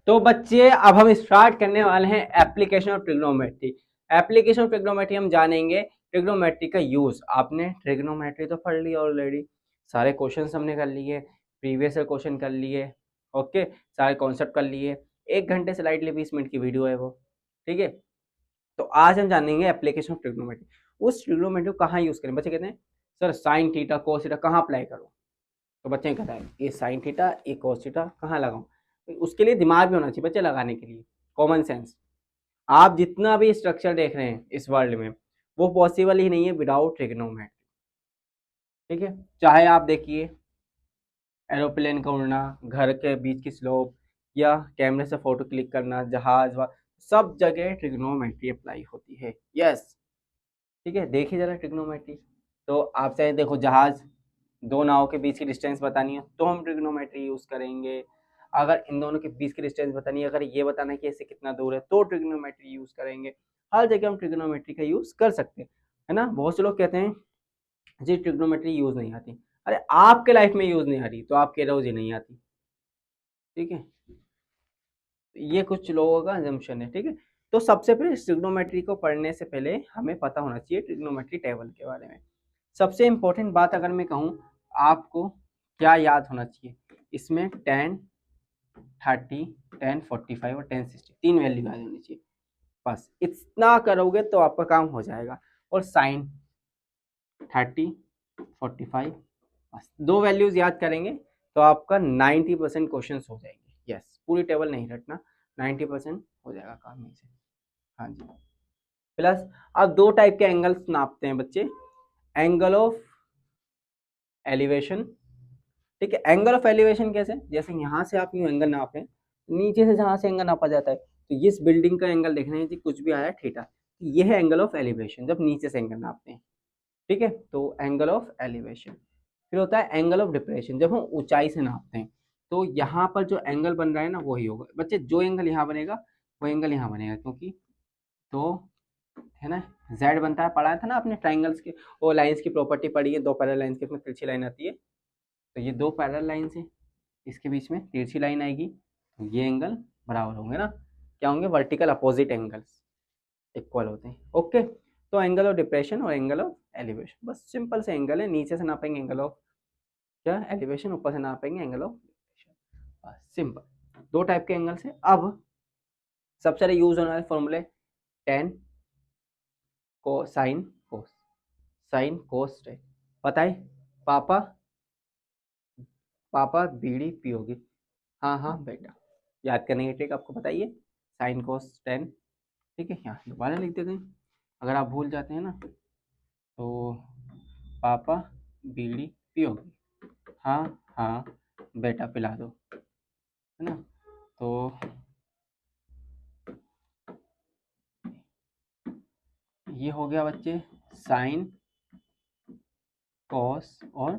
तो बच्चे अब हम स्टार्ट करने वाले हैं application of trigonometry. Application of trigonometry हम जानेंगे ट्रिग्नोमेट्री का यूज। आपने ट्रिग्नोमेट्री तो पढ़ लिया ऑलरेडी, सारे क्वेश्चंस हमने कर लिए, प्रीवियस क्वेश्चन कर लिए, ओके, सारे कॉन्सेप्ट कर लिए। 1 घंटे से लाइटली 20 मिनट की वीडियो है वो, ठीक है। तो आज हम जानेंगे एप्लीकेशन ऑफ ट्रिग्नोमेट्री। उस ट्रिग्नोमेट्री को कहाँ यूज करें? बच्चे कहते हैं sir sine theta cos theta कहाँ अप्लाई करूँ? तो बच्चे कहता है ये साइन थीटा ये कोस थीटा कहाँ लगाऊं? तो उसके लिए दिमाग भी होना चाहिए बच्चे लगाने के लिए, कॉमन सेंस। आप जितना भी स्ट्रक्चर देख रहे हैं इस वर्ल्ड में वो पॉसिबल ही नहीं है विदाउट ट्रिग्नोमेट्री, ठीक है। चाहे आप देखिए एरोप्लेन का उड़ना, घर के बीच की स्लोप, या कैमरे से फोटो क्लिक करना, जहाज सब जगह ट्रिग्नोमेट्री अप्लाई होती है। यस, ठीक है। देखिए जरा ट्रिग्नोमेट्री। तो आप चाहे देखो जहाज, दो नाव के बीच की डिस्टेंस बतानी है तो हम ट्रिग्नोमेट्री यूज करेंगे। अगर इन दोनों के बीच की डिस्टेंस बतानी है, अगर ये बताना है कि इससे कितना दूर है तो ट्रिग्नोमेट्री यूज करेंगे। हर जगह हम ट्रिग्नोमेट्री का यूज कर सकते हैं, है ना। बहुत से लोग कहते हैं जी ट्रिग्नोमेट्री यूज नहीं आती। अरे आपके लाइफ में यूज नहीं आ रही तो आप कह रहे हो जी नहीं आती, ठीक है। ये कुछ लोगों का अजम्पशन है, ठीक है। तो सबसे पहले ट्रिग्नोमेट्री को पढ़ने से पहले हमें पता होना चाहिए ट्रिग्नोमेट्री टेबल के बारे में। सबसे इंपॉर्टेंट बात अगर मैं कहूँ आपको क्या याद होना चाहिए, इसमें 10, 30, 10, 45 और 10, 60 तीन वैल्यू याद होनी चाहिए। बस इतना करोगे तो आपका काम हो जाएगा। और साइन 30, 45, बस दो वैल्यूज याद करेंगे तो आपका 90% क्वेश्चन हो जाएंगे। यस, पूरी टेबल नहीं रटना, 90% हो जाएगा काम में से। हाँ जी। प्लस अब दो टाइप के एंगल्स नापते हैं बच्चे, एंगल ऑफ एलिवेशन, ठीक है। एंगल ऑफ एलिवेशन कैसे? जैसे यहाँ से आप यूँ एंगल नाप रहे हैं, नीचे से जहाँ से एंगल नापा जाता है तो इस बिल्डिंग का एंगल देख रहे हैं जी, कुछ भी आया थीटा, ये है एंगल ऑफ एलिवेशन जब नीचे से एंगल नापते हैं, ठीक है। तो एंगल ऑफ एलिवेशन। फिर होता है एंगल ऑफ डिप्रेशन जब हम ऊंचाई से नापते हैं, तो यहाँ पर जो एंगल बन रहा है ना वही होगा बच्चे, जो एंगल यहाँ बनेगा वो एंगल यहाँ बनेगा, क्योंकि तो है ना जेड बनता है, पढ़ा था ना आपने ट्राइंगल्स के वो लाइंस की प्रॉपर्टी पढ़ी है, दो पैरेलल लाइंस के, इसमें तिरछी लाइन आती है, तो ये दो पैरेलल लाइंस है, इसके बीच में तिरछी लाइन आएगी तो ये एंगल बराबर होंगे ना, क्या होंगे? वर्टिकल अपोजिट एंगल्स इक्वल होते हैं, ओके। तो एंगल ऑफ डिप्रेशन और एंगल ऑफ एलिवेशन बस सिंपल से एंगल है, नीचे से नापेंगे एंगल ऑफ क्या एलिवेशन, ऊपर से नापेंगे एंगल ऑफ डिप्रेशन, बस सिंपल। दो टाइप के एंगल्स है। अब सबसे सारे यूज होने वाले फॉर्मूले, टेन को sine cos, sine cos ten, पता है पापा, पापा बीड़ी पियोगी, हाँ हाँ बेटा, याद करने की ट्रिक आपको बताइए, साइन कोस टेन, ठीक है। यहाँ दोबारा लिख देते हैं अगर आप भूल जाते हैं ना, तो पापा बीड़ी पियोगी, हाँ हाँ बेटा पिला दो, है ना। तो ये हो गया बच्चे साइन कॉस और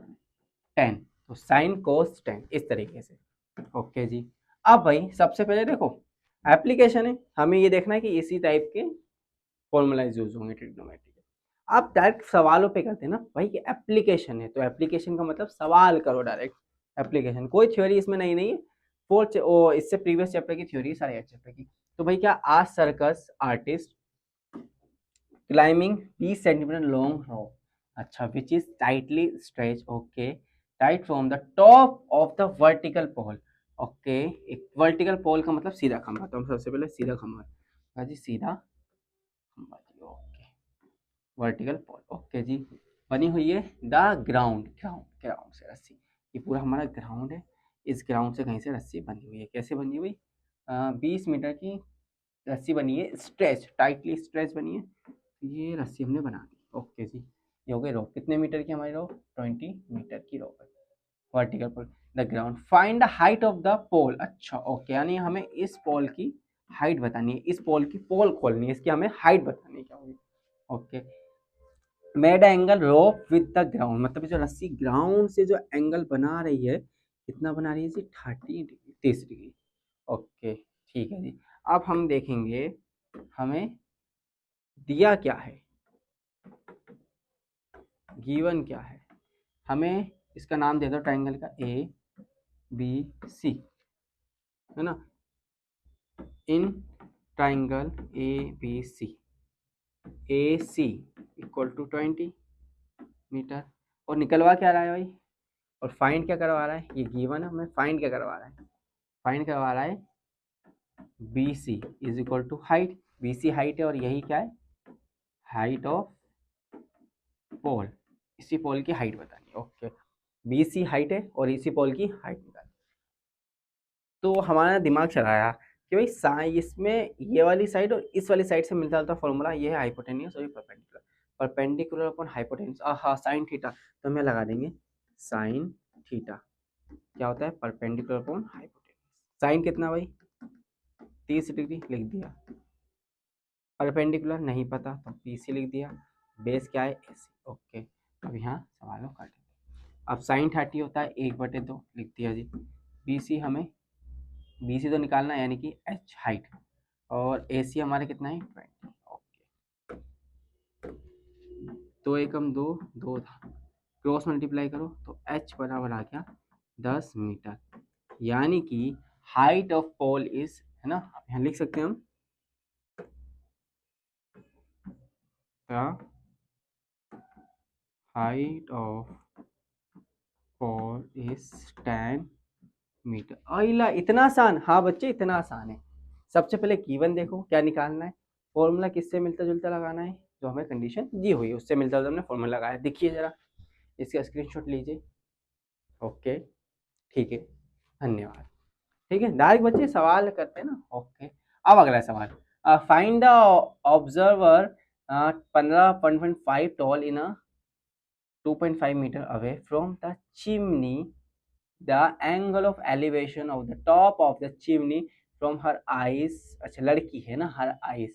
टेन, तो साइन कॉस टेन इस तरीके से, ओके जी। अब भाई सबसे पहले देखो एप्लीकेशन है, हमें ये देखना है कि इसी टाइप के फॉर्मूलाइज यूज होंगे ट्रिग्नोमेट्री के। आप डायरेक्ट सवालों पे करते हैं ना भाई कि एप्लीकेशन है, तो एप्लीकेशन का मतलब सवाल करो डायरेक्ट, एप्लीकेशन कोई थ्योरी इसमें नहीं है। फोर्थ इससे प्रीवियस चैप्टर की थ्योरी सारे 8 चैप्टर की। तो भाई क्या आज circus artist climbing 20 centimetre long rope, अच्छा which is tightly stretch, okay, tight from the top of the vertical pole, okay. एक वर्टिकल पोल का मतलब सीधा खंभा, तो हम सबसे पहले सीधा खंभा, हाँ जी सीधा खंभा जी, ओके। वर्टिकल पोल, ओके जी। बनी हुई है द ग्राउंड, ग्राउंड ग्राउंड से रस्सी, ये पूरा हमारा ग्राउंड है, इस ग्राउंड से कहीं से रस्सी बनी हुई है, कैसे बनी हुई? 20 मीटर की रस्सी बनी है, स्ट्रेच टाइटली स्ट्रेच बनी है, ये रस्सी हमने बना दी, ओके जी। ये हो गई रोप, कितने मीटर की हमारी रोप? 20 मीटर की रोप है। Vertical pole, the ground, find the height of the pole, अच्छा ओके, यानी हमें इस पोल की हाइट बतानी है, इस पोल की पोल खोलनी है, इसकी हमें हाइट बतानी है क्या होगी, okay. Made angle rope with the ground, मतलब जो रस्सी ग्राउंड से जो एंगल बना रही है कितना बना रही है जी? 30 डिग्री, 30 डिग्री, ओके ठीक है जी। अब हम देखेंगे हमें दिया क्या है, गिवन क्या है, हमें इसका नाम दे दो ट्राइंगल का ए बी सी, है ना। In triangle A C equal to 20 metre. और निकलवा क्या रहा है भाई, और फाइंड क्या करवा रहा है, ये गिवन है, हमें फाइंड क्या करवा रहा है, फाइंड करवा रहा है B C is equal to height, B C height है और यही क्या है, हाइट ऑफ पोल, इसी पोल की हाइट बतानी है। ओके, बी सी हाइट है और इसी पोल की हाइट निकालनी। तो हमारा दिमाग चलाया कि भाई इसमें ये वाली साइड और इस वाली साइड से मिलता जुलता फॉर्मूला, ये है हाइपोटेन्यूस और ये परपेंडिकुलर, परपेंडिकुलर अपॉन हाइपोटेन्यूस, हाँ साइन थीटा, तो हमें लगा देंगे साइन थीटा क्या होता है, परपेंडिकुलर अपॉन हाइपोटेन्यूस। साइन कितना भाई 30 डिग्री लिख दिया, परपेंडिकुलर नहीं पता तो पीसी लिख दिया, बेस क्या है एसी। ओके, अब यहाँ सवालों काट, अब साइन 30 होता है 1/2 लिख दिया जी, बीसी हमें बीसी तो निकालना है यानी कि एच हाइट, और ए सी हमारे कितना है 20। ओके, तो एकम दो, दो था, क्रॉस मल्टीप्लाई करो तो एच बराबर आ गया 10 मीटर, यानी कि हाइट ऑफ पोल इज, है ना, यहाँ लिख सकते हैं हम height of pole is 10 metre. अला इतना आसान, हाँ बच्चे इतना आसान है। सबसे पहले गिवन देखो क्या निकालना है, फॉर्मूला किससे मिलता जुलता लगाना है, जो हमें कंडीशन दी हुई है उससे मिलता जुलता हमने फॉर्मूला लगाया। देखिए जरा, इसका स्क्रीनशॉट लीजिए। ओके ठीक है, धन्यवाद। ठीक है, डायरेक्ट बच्चे सवाल करते हैं ना। ओके, अब अगला सवाल, find the observer 15.5 tall in a 2.5 metre away from the chimney, the angle of elevation of the top of the chimney from her eyes, अच्छा लड़की है ना, her eyes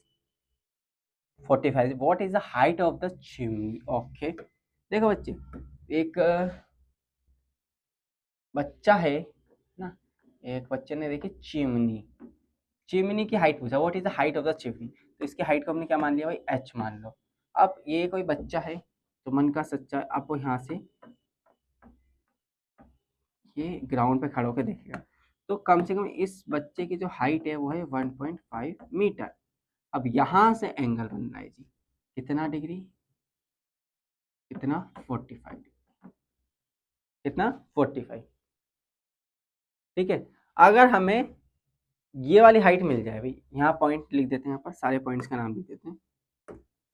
45, what is the height of the chimney। Okay देखो बच्चे, एक बच्चा है ना, एक बच्चे ने देखी चिमनी, चिमनी की हाइट पूछा, what is the height of the chimney, तो इसकी हाइट को हमने क्या मान लिया भाई, एच मान लो। अब ये कोई बच्चा है तो मन का सच्चा, आपको यहाँ से ये ग्राउंड पे खड़ा होकर देखेगा, तो कम से कम इस बच्चे की जो हाइट है वो है 1.5 मीटर। अब यहाँ से एंगल बनना है जी, कितना डिग्री, कितना 45 डिग्री, कितना 45। ठीक है, अगर हमें ये वाली हाइट मिल जाए भाई, यहाँ पॉइंट लिख देते हैं, यहाँ पर सारे पॉइंट्स का नाम लिख देते हैं,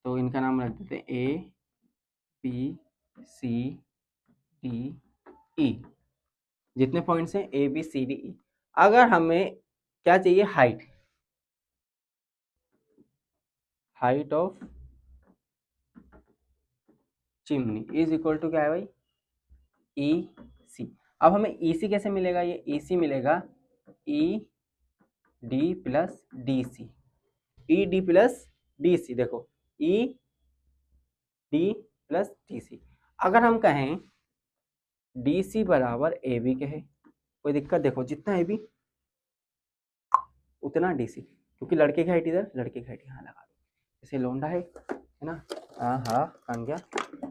तो इनका नाम रख देते हैं ए बी सी डी ई, जितने पॉइंट्स हैं ए बी सी डी ई। अगर हमें क्या चाहिए, height, height of chimney is equal to क्या है भाई, ई सी। अब हमें ई सी कैसे मिलेगा, ये ई सी मिलेगा E D plus D C, E D plus D C, देखो E D plus D C. अगर हम कहें डी सी बराबर ए बी कहे, कोई दिक्कत, देखो जितना ए बी उतना डी सी, क्योंकि लड़के की हाइट इधर, लड़के की हाइट यहाँ लगा दो, जैसे लोंडा है ना, हाँ हाँ कान गया,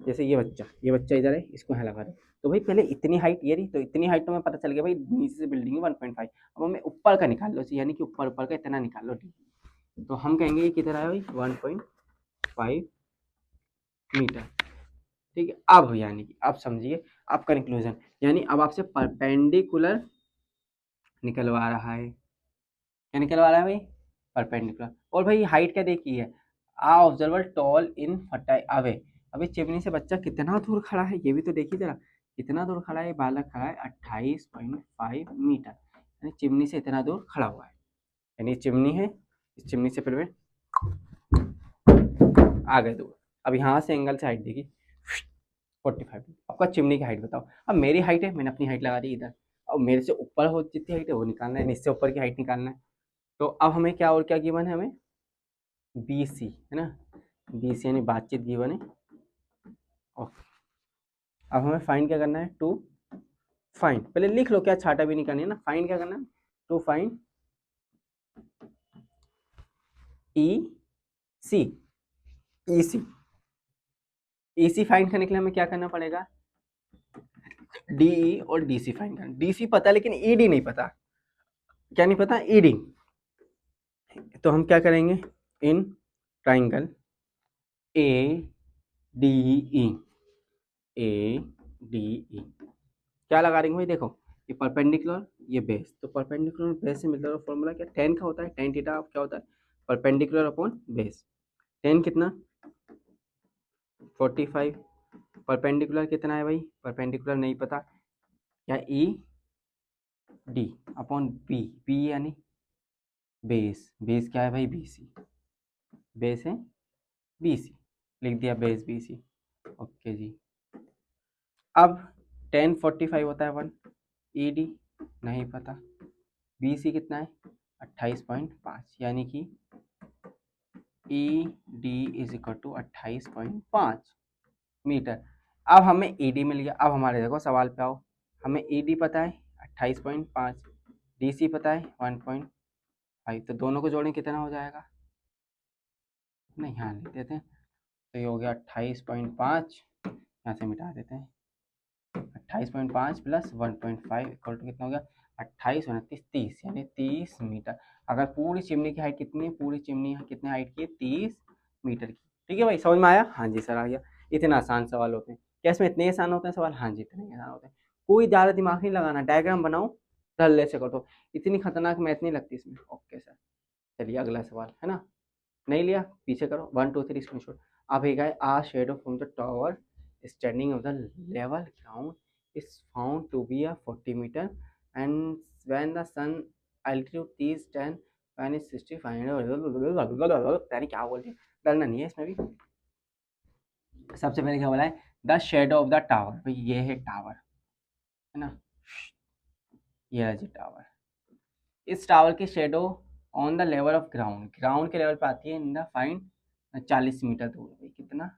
जैसे ये बच्चा इधर है, इसको यहाँ लगा दो, तो भाई पहले इतनी हाइट ये रही, तो इतनी हाइट तो हमें पता चल गया भाई, नीचे से बिल्डिंग है 1.5, अब हमें ऊपर का निकाल लो, यानी कि ऊपर ऊपर का इतना निकाल लो डी, तो हम कहेंगे ये कितना है भाई 1.5 मीटर। ठीक है, अब यानी कि अब समझिए अब कंक्लूजन, यानी अब आपसे परपेंडिकुलर निकलवा रहा है, क्या निकलवा रहा है भाई, परपेंडिकुलर। और भाई हाइट क्या देखी है, आ ऑब्जर्वर टॉल इन फटाई अवे, अभी चिमनी से बच्चा कितना दूर खड़ा है ये भी तो देखिए जरा, कितना दूर खड़ा है, बालक खड़ा है 28.5 मीटर, यानी चिमनी से इतना दूर खड़ा हुआ है, यानी चिमनी है, इस चिमनी से फिर आ गए दूर। अब यहाँ से एंगल से हाइट देखी 45, आपका चिमनी की हाइट बताओ। अब मेरी हाइट है, मैंने अपनी हाइट लगा दी इधर, अब मेरे से ऊपर हो जितनी हाइट है वो निकालना है, इससे ऊपर की हाइट निकालना है। तो अब हमें क्या और क्या गिवन है, हमें बी सी है ना, बी सी यानी बातचीत गिवन है। ओके, अब हमें फाइंड क्या करना है, टू फाइंड, पहले लिख लो क्या छाटा भी नहीं करनी है ना, फाइंड क्या करना है, to find E C, E C, E C find करने के लिए हमें क्या करना पड़ेगा, डी ई और डी सी फाइंड करना, डी सी पता लेकिन ई डी नहीं पता, क्या नहीं पता, ई डी, तो हम क्या करेंगे, इन triangle A D E, A D E क्या लगा देंगे भाई, देखो ये परपेंडिकुलर ये बेस, तो परपेंडिकुलर बेस से मिलता है फॉर्मूला क्या, टेन का होता है, टेन थीटा क्या होता है, परपेंडिकुलर अपॉन बेस। टेन कितना 45, परपेंडिकुलर कितना है भाई, परपेंडिकुलर नहीं पता, क्या E D upon B, B यानी बेस, बेस क्या है भाई बी सी, बेस है बी सी, लिख दिया बेस बी सी। ओके जी, अब 1045 होता है 1, ई डी नहीं पता, बी सी कितना है 28.5, यानी कि E D is equal to 28.5 metre. अब हमें ई डी मिल गया, अब हमारे देखो सवाल पे आओ, हमें ई डी पता है 28.5, डी सी पता है 1.5, तो दोनों को जोड़ें कितना हो जाएगा, नहीं यहाँ लिख देते हैं, तो ये हो गया 28.5, यहाँ से मिटा देते हैं, 28.5 प्लस 1.5 इक्वल टू कितना हो गया 28 29 30, यानी 30 मीटर। अगर पूरी चिमनी की हाइट कितनी है, पूरी चिमनी कितनी हाइट की है 30 मीटर की। ठीक है भाई, समझ में आया, हाँ जी सर आ गया। इतने आसान सवाल होते हैं क्या, इसमें इतने आसान होते हैं सवाल, हाँ जी इतने आसान होते हैं, कोई ज़्यादा दिमाग नहीं लगाना, डायग्राम बनाओ धल्ले से कर दो, इतनी खतरनाक मैथ नहीं लगती इसमें। ओके सर, चलिए अगला सवाल है ना, नहीं लिया पीछे करो, 1 2 3 स्क्रीनशॉट। अब एक है a shadow from the tower standing of the level ground is found to be a 40 meter and when the sun altitude is 10 when it's 65 यानी क्या बोल रही, डरना नहीं है इसमें भी। सबसे पहले क्या बोला है, the shadow of the tower, भाई ये है टावर है ना, ये है जी टावर, इस टावर की shadow on the level of ground, ground के लेवल पे आती है इन द फाइन 40 मीटर दूर, भाई कितना,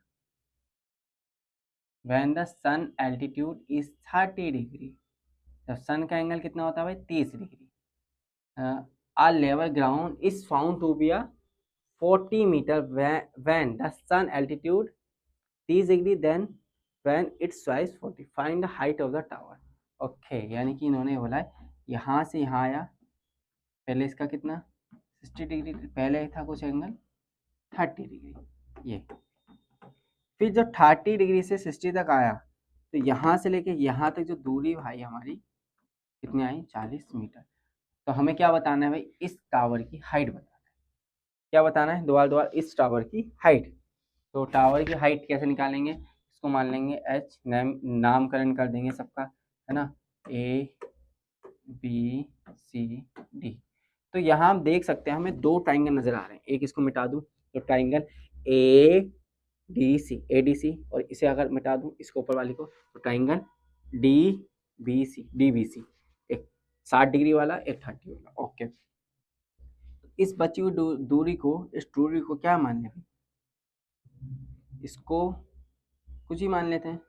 when the sun altitude is 30 degree, जब सन का एंगल कितना होता है भाई 30 degree, a level ground is found to be a 40 metre when the sun altitude 30 degree then when its size 40, find the height of the tower। Okay यानी कि इन्होंने बोला है यहाँ से यहाँ आया, पहले इसका कितना 60 डिग्री, पहले था कुछ एंगल 30 डिग्री, ये फिर जो 30 डिग्री से 60 तक आया, तो यहाँ से लेके यहाँ तक जो दूरी भाई हमारी कितनी आई 40 मीटर। तो हमें क्या बताना है भाई, इस टावर की हाइट बताना है, क्या बताना है दोबारा दोबारा, इस टावर की हाइट। तो टावर की हाइट कैसे निकालेंगे, इसको मान लेंगे एच, नामकरण कर देंगे सबका है ना, ए बी सी डी। तो यहाँ हम देख सकते हैं हमें दो ट्राइंगल नजर आ रहे हैं, एक इसको मिटा दूं तो triangle A D C, A D C, और इसे अगर मिटा दूं इसको ऊपर वाली को, तो triangle D B C, D B C, एक 60 डिग्री वाला एक 30 वाला। ओके, इस बची हुई दूरी को, इस दूरी को क्या मान लें, इसको कुछ ही मान लेते हैं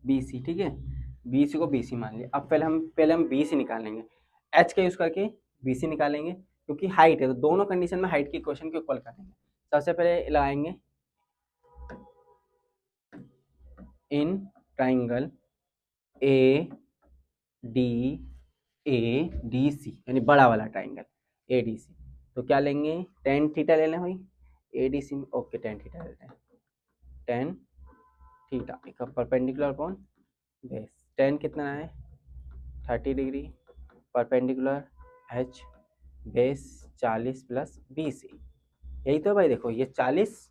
बी सी, ठीक है, बी सी को बी सी मान लिया। अब पहले हम बी सी निकालेंगे, एच का यूज करके बी सी निकालेंगे, क्योंकि हाइट है तो दोनों कंडीशन में हाइट की इक्वेशन को इक्वल कर देंगे। सबसे पहले लगाएंगे इन ट्राइंगल ए डी सी, यानी बड़ा वाला ट्राइंगल ए डी सी, तो क्या लेंगे टेन थीटा ले लें भाई ए डी सी में। ओके टेन थीटा लेते हैं, टेन थीटा एक परपेंडिकुलर अपॉन बेस, टेन कितना है 30 degree, perpendicular H, base 40 plus B C, यही तो भाई, देखो ये 40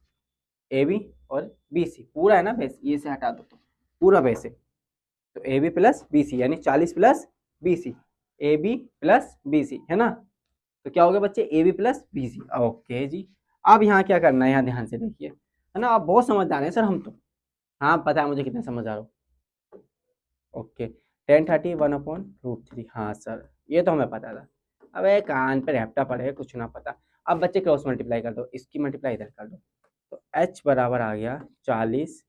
ए बी और बी सी पूरा है ना बेस, ये से हटा दो तो पूरा बेस है, तो A B plus B C यानी 40 plus B C, A B plus B C है ना, तो क्या हो गया बच्चे A B plus B C. Okay जी, अब यहाँ क्या करना है, यहाँ ध्यान से देखिए है ना, आप बहुत समझदार हैं सर हम तो, हाँ पता है मुझे कितने समझदार हो। ओके 1030 1/√3, हाँ सर ये तो हमें पता था, अबे कान पे रेपटा पड़े कुछ ना पता। अब बच्चे क्रॉस मल्टीप्लाई कर दो, इसकी मल्टीप्लाई इधर कर दो, तो h बराबर आ गया 40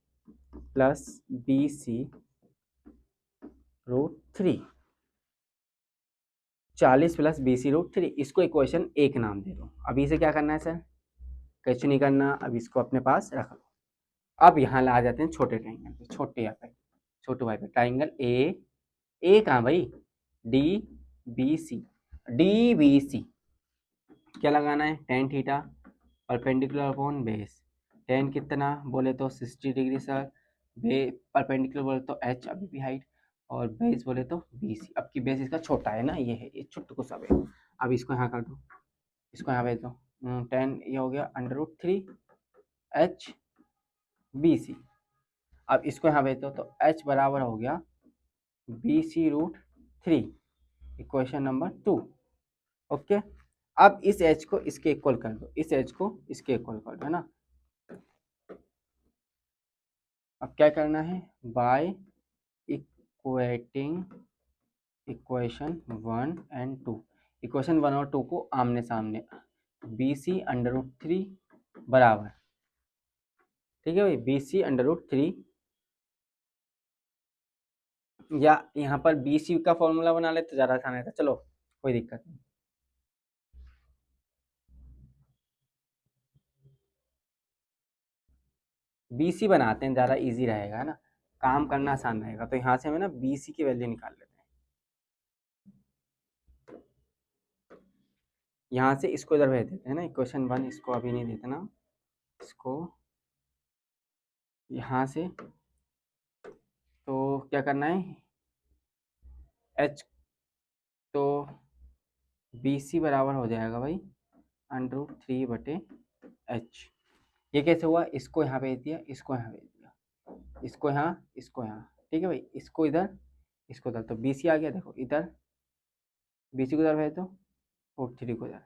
plus B C √3, 40 plus B C √3, इसको इक्वेशन एक नाम दे दो। अभी इसे क्या करना है सर, कुछ नहीं करना, अब इसको अपने पास रख लो। अब यहाँ ला जाते हैं छोटे ट्राइंगल पे, छोटे यहाँ पे छोटे भाई पे, ट्राइंगल ए कहाँ भाई D B C, D B C क्या लगाना है, tan theta perpendicular upon base. Tan कितना बोले तो 60 डिग्री सर, बे परपेंडिकुलर बोले तो एच अभी भी हाइट, और बेस बोले तो BC। अब की बेस इसका छोटा है ना, ये है, ये छुट्टू सा है। अब इसको यहाँ कर दो, इसको यहाँ भेज दो, 10 ये हो गया √3 HBC। अब इसको यहाँ भेज दो तो H बराबर हो गया BC√3, इक्वेशन नंबर 2। ओके, अब इस H को इसके इक्वल कर दो, इस H को इसके इक्वल कर दो, है ना। अब क्या करना है, by equating equation 1 and 2, equation 1 और 2 को आमने सामने, BC√3 बराबर, ठीक है भाई, BC√3, या यहाँ पर BC का फॉर्मूला बना ले तो ज़्यादा आसान रहता, चलो कोई दिक्कत नहीं। BC बनाते हैं, ज़्यादा इजी रहेगा, है ना, काम करना आसान रहेगा। तो यहाँ से हमें ना BC की वैल्यू निकाल लेते हैं। यहाँ से इसको इधर भेज देते हैं ना, इक्वेशन 1 इसको अभी नहीं देते ना, इसको यहाँ से, तो क्या करना है, H, तो BC बराबर हो जाएगा भाई √3/H। ये कैसे हुआ, इसको यहाँ भेज दिया, इसको यहाँ भेज दिया, इसको यहाँ, इसको यहाँ, ठीक है भाई, इसको इधर, इसको इधर, तो BC आ गया, देखो इधर BC को इधर भेज दो, √3 को इधर,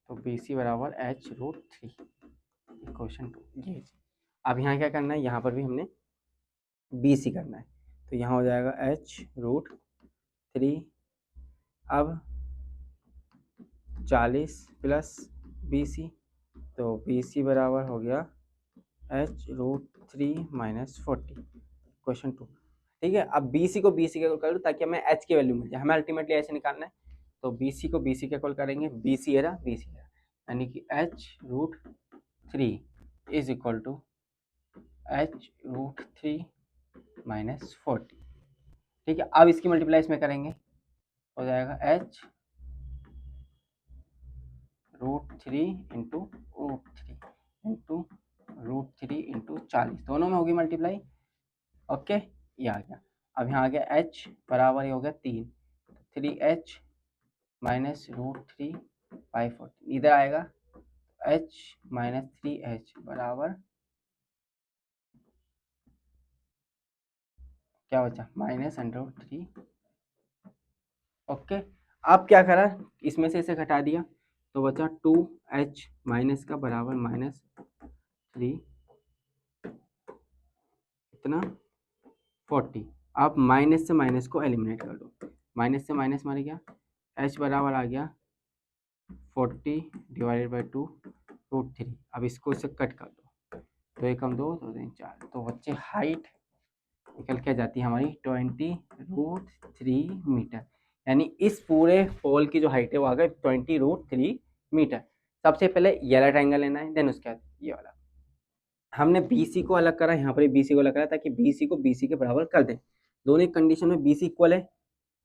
तो BC बराबर H√3, इक्वेशन 2, ये। अब यहाँ क्या करना है, यहाँ पर भी हमने BC करना है, तो यहाँ हो जाएगा H√3, अब 40 प्लस BC, तो BC बराबर हो गया H√3 माइनस 40, क्वेश्चन 2। ठीक है, अब BC को BC के इक्वल कर दो ताकि हमें H की वैल्यू मिल जाए, हमें अल्टीमेटली ऐसे निकालना है, तो BC को BC के इक्वल करेंगे, BC है यानी कि H√3 is equal to H√3 minus 40। ठीक है, अब इसकी मल्टीप्लाई इसमें करेंगे, हो जाएगा H√3 इंटू √3 इंटू √3 इंटू 40, दोनों में होगी मल्टीप्लाई। ओके, ये आ गया। अब यहाँ आ गया H बराबर ये हो गया 3, 3H माइनस √3/40, इधर आएगा H माइनस 3H बराबर क्या बचा, -√3। ओके, अब क्या करा, इसमें से इसे घटा दिया, तो बचा 2H माइनस का बराबर -3 कितना 40। आप माइनस से माइनस को एलिमिनेट कर दो, माइनस से माइनस मर गया, H बराबर आ गया 40/2√3। अब इसको इससे कट कर दो, तो 1 कम 2 2 3 4, तो बच्चे हाइट निकल के जाती है हमारी 20√3 मीटर, यानी इस पूरे पोल की जो हाइट है वो आ गई 20√3 मीटर। सबसे पहले ये वाला ट्रायंगल लेना है, देन उसके बाद ये वाला। हमने BC को अलग करा, यहाँ पर BC को अलग करा ताकि BC को BC के बराबर कर दें, दोनों कंडीशन में BC इक्वल है,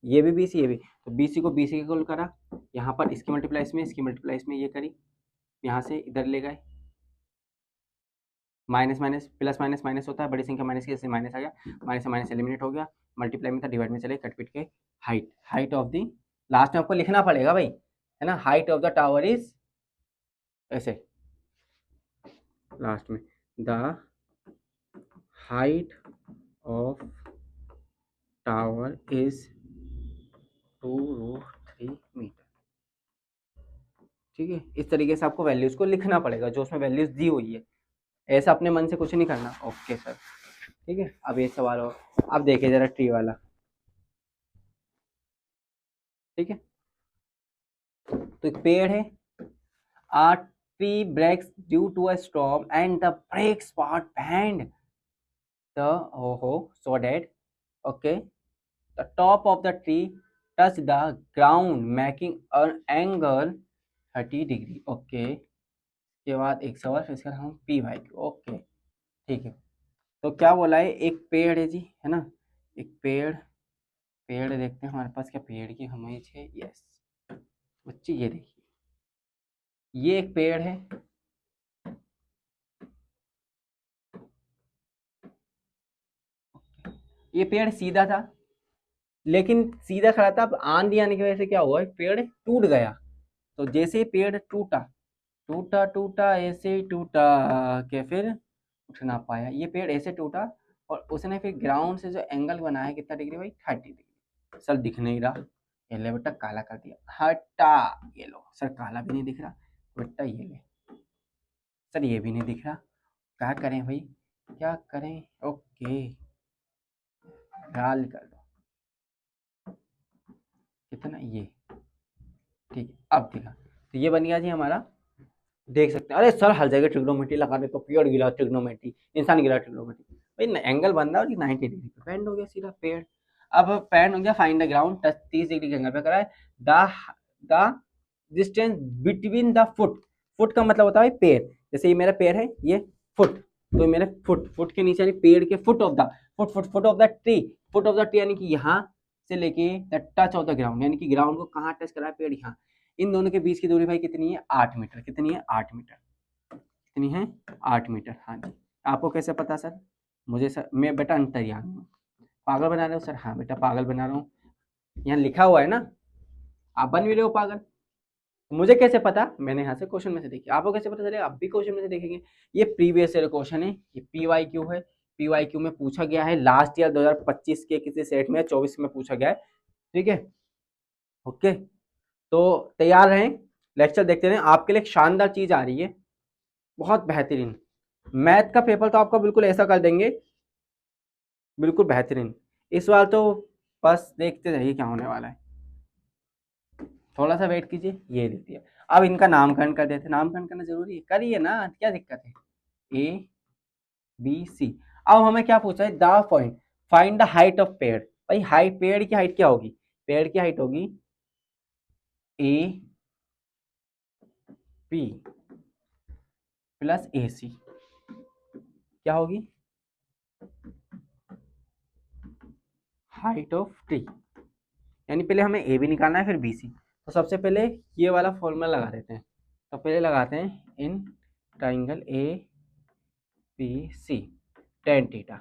ये भी BC ये भी, तो BC को BC के इक्वल करा, यहाँ पर इसकी मल्टीप्लाई इसमें, इसकी मल्टीप्लाई इसमें, ये करी, यहाँ से इधर ले गए, minus minus plus minus minus होता है, बड़ी संख्या माइनस की, जैसे माइनस आ गया, माइनस से माइनस एलिमिनेट हो गया, मल्टीप्लाई में था, डिवाइड में चले, कट पिट के height, height of the, last में आपको लिखना पड़ेगा भाई, है ना, height of the tower is, ऐसे लास्ट में, the height of tower is 2√3 metre. ठीक है, इस तरीके से आपको वैल्यूज को लिखना पड़ेगा जो उसमें वैल्यूज दी हुई है, ऐसा अपने मन से कुछ नहीं करना। ओके सर, ठीक है, अब ये सवाल हो, अब देखिए जरा ट्री वाला, ठीक है, तो एक पेड़ है, a tree breaks due to a storm and the breaks part bend the so that, okay, the top of the tree touch the ground making an angle 30 degree. Okay, के बाद एक सवाल, फिर इसका हम P भाई, ओके, ठीक है, तो क्या बोला है, एक पेड़ है जी, है ना, एक पेड़, पेड़ देखते हैं हमारे पास क्या पेड़ की इमेज है। यस बच्ची ये देखिए, ये एक पेड़ है, ये पेड़ सीधा था, लेकिन सीधा खड़ा था, अब आंधी आने की वजह से क्या हुआ, पेड़ टूट गया। तो जैसे ही पेड़ टूटा, टूटा टूटा ऐसे ही टूटा कि फिर उठ ना पाया। ये पेड़ ऐसे टूटा और उसने फिर ग्राउंड से जो एंगल बनाया कितना डिग्री भाई, 30 डिग्री। सर दिख नहीं रहा, ये ले बेटा काला कर दिया, हटा। ये लो सर, काला भी नहीं दिख रहा बेटा, ये ले सर, ये भी नहीं दिख रहा। क्या करें भाई, क्या करें। ओके, गाल कर दो कितना ये, ठीक है अब दिखा। तो ये बन गया जी हमारा, देख सकते हैं। अरे सर हर जगह ट्रिग्नोमेट्री लगा दे, तो पेड़ गिरा ट्रिग्नोमेट्री, इंसान गिरा ट्रिग्नोमेट्री। भाई एंगल बन रहा है 90 डिग्री पे, बैंड हो गया सीधा पेड़। अब पैन हो गया, find the ground, touch 30 degree के एंगल पे करा है। The the distance between the foot, foot का मतलब होता है पैर, जैसे ये मेरा पैर है ये फुट, तो ये मेरे फुट, फुट के नीचे यानी पेड़ के foot of the, foot of the tree, foot of the tree यानी कि यहाँ से लेके the touch of the ground, यानी कि ग्राउंड को कहाँ टच करा है, पेड़ यहाँ। इन दोनों के बीच की दूरी भाई कितनी है, 8 मीटर। कितनी है, 8 मीटर। कितनी है, 8 मीटर। हाँ जी, आपको कैसे पता सर, मुझे सर मैं बेटा अंतर्यामी हूँ। पागल बना रहे हो सर, हाँ बेटा पागल बना रहा हूँ, यहाँ लिखा हुआ है ना, आप बन भी रहे हो पागल। मुझे कैसे पता, मैंने यहाँ से क्वेश्चन में से देखी, आपको कैसे पता चलेगा, आप भी क्वेश्चन में से देखेंगे। ये प्रीवियस ईयर क्वेश्चन है, ये PYQ है, PYQ में पूछा गया है लास्ट ईयर 2025 के किसी सेट में, 24 में पूछा गया है। ठीक है, ओके, तो तैयार रहें, लेक्चर देखते रहें। आपके लिए एक शानदार चीज आ रही है, बहुत बेहतरीन। मैथ का पेपर तो आपका बिल्कुल ऐसा कर देंगे, बिल्कुल बेहतरीन। इस बार तो बस देखते रहिए क्या होने वाला है, थोड़ा सा वेट कीजिए। ये देखिए, अब इनका नामकरण कर देते, नामकरण करना जरूरी है, करिए ना, क्या दिक्कत है। ABC। अब हमें क्या पूछा है, the point, find the height of पेड़। भाई हाइट, पेड़ की हाइट क्या होगी, पेड़ की हाइट होगी AP प्लस AC, क्या होगी, हाइट ऑफ ट्री। यानी पहले हमें ए भी निकालना है फिर BC। तो सबसे पहले ये वाला फॉर्मूला लगा देते हैं। तो पहले लगाते हैं in triangle ABC, tan theta.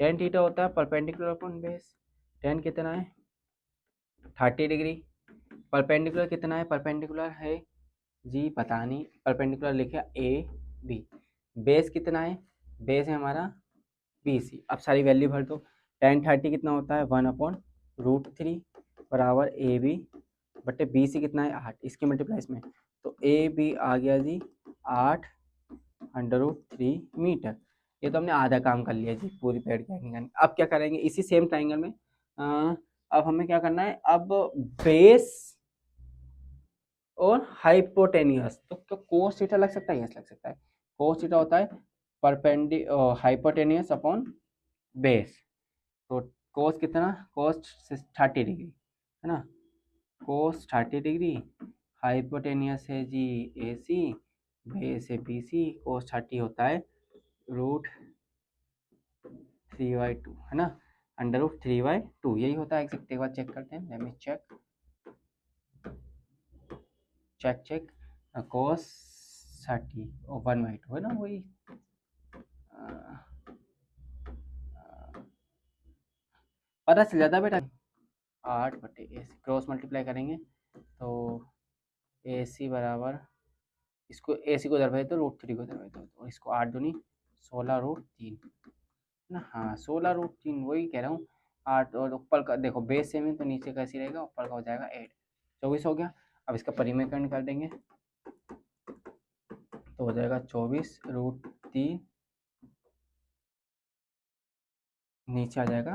Tan theta होता है परपेंडिकुलर अपॉन बेस। टेन कितना है, 30 डिग्री। परपेंडिकुलर कितना है, परपेंडिकुलर है जी पता नहीं, परपेंडिकुलर लिखे AB। बेस कितना है, बेस है हमारा BC। अब सारी वैल्यू भर दो। टेन 30 कितना होता है, 1/√3 बराबर AB बटे BC कितना है, 8, इसके मल्टीप्लाइज में। तो AB आ गया जी 8√3 मीटर। ये तो हमने आधा काम कर लिया जी, पूरी पेड़ की हाइट निकालनी। अब क्या करेंगे, इसी सेम ट्राइंगल में अब हमें क्या करना है, अब बेस और हाइपोटेनियस, तो कोस थीटा लग सकता है, यस लग सकता है। कोस थीटा होता है परपेंडि हाइपोटेनियस अपॉन बेस। तो कोस कितना, कोस 30 डिग्री है ना, कोस 30 डिग्री। हाइपोटेनियस है जी AC, बेस है BC। कोस 30 होता है √3/2 है ना, √3/2 यही होता है एग्जैक्ट। एक बार चेक करते हैं, let me check check check. Cos 30 और 1/2 है ना, वही पता चल जाता है बेटा। 8/AC क्रॉस मल्टीप्लाई करेंगे तो AC बराबर, इसको AC को दरवाजे तो √3 को दरवाजे तो इसको 8 दूनी 16√3 ना, हाँ 16√3 वही कह रहा हूँ। 8 और ऊपर का देखो बेस सेम है तो नीचे कैसी रहेगा, ऊपर का हो जाएगा 8, 24 हो गया। अब इसका परिमेयकरण कर देंगे तो हो जाएगा 24√3, नीचे आ जाएगा,